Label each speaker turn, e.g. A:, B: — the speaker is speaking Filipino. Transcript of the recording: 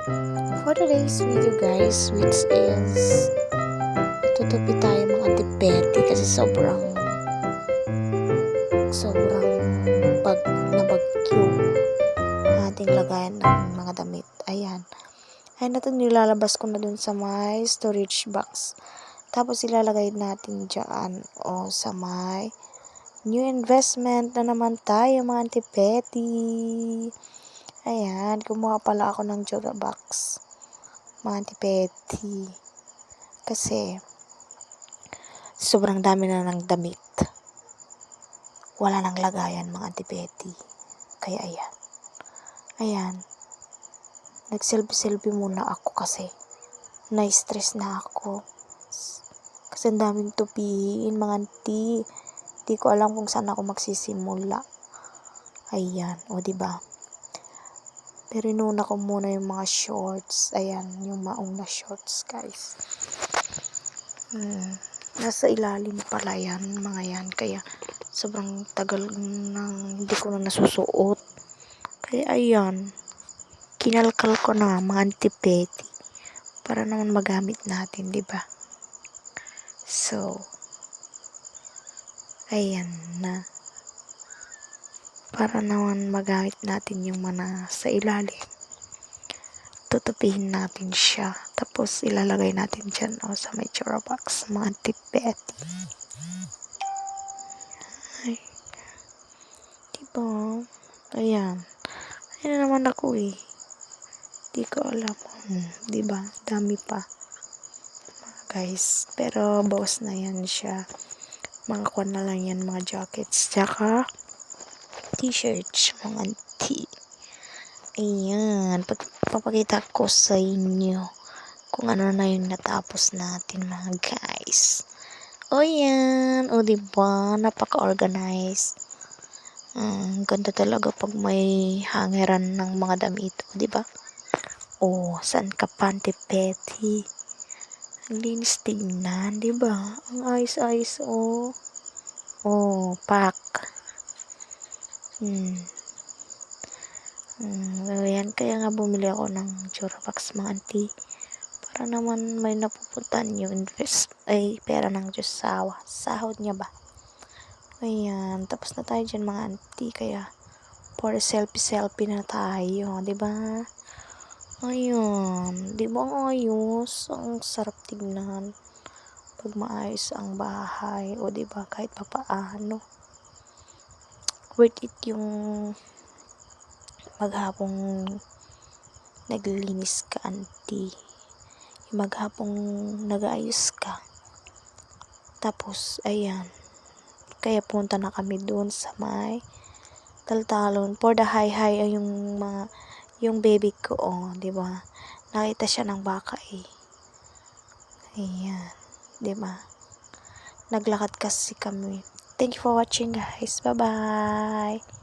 A: For today's video guys, which is tutupi tayo mga tipeti kasi sobrang bag na bagyo ang ating lagayan ng mga damit. Ayan. Ay natin nilalabas ko na dun sa may storage box. Tapos ilalagay natin dyan o sa may new investment na naman tayo mga tipeti. Ayan, kumuha pala ako ng Jura box. Mga antipeti. Kasi, sobrang dami na ng damit. Wala nang lagayan mga antipeti. Kaya ayan. Ayan. Nag-selfie muna ako kasi na-stress na ako. Kasi ang daming tupiin mga anti. Di ko alam kung saan ako magsisimula. Ayan. O diba? Pero inuna ko muna yung mga shorts. Ayan, yung maong na shorts, guys. Nasa ilalim pala yan, mga yan. Kaya, sobrang tagal nang hindi ko na nasusuot. Kaya, ayan. Kinalkal ko na, mga antipeti. Para naman magamit natin, di ba? So, ayan na. Para naman magamit natin yung mga sa ilalim. Tutupihin natin siya. Tapos, ilalagay natin dyan sa may Jura box. Mga antipeti. Ay. Diba? Ayan. Ayan na naman ako eh. Di ko alam. Diba? Dami pa. Guys. Pero, bawas na yan siya. Mga kwan na lang yan. Mga jackets. Tsaka, t-shirts. Mga anti. Ayan. Papakita ko sa inyo kung ano na yung natapos natin mga guys. O yan. O diba? Napaka-organized. Ganda talaga pag may hangeran ng mga damit. O diba? O, saan ka pa antipeti? Ang linis tingnan. Diba? Ang ayos-ayos o. O, pack. Ayan, kaya nga bumili ako ng Jura box mga anti. Para naman may napupuntan yung pera ng Diyos sahod niya ba? Ayan, tapos na tayo dyan mga anti. Kaya, for selfie na tayo. Diba? Ayan. Diba ang ayos? Ang sarap tignan. Pag maayos ang bahay. O diba? Kahit papaano. Worth it yung maghapong naglilinis ka anti. Yung maghapong nag-aayos ka. Tapos, ayan. Kaya punta na kami doon sa may Taltalon. For the high yung baby ko, diba? Nakita siya ng baka eh. Ayan. Diba? Naglakad kasi kami. Thank you for watching guys. Bye-bye.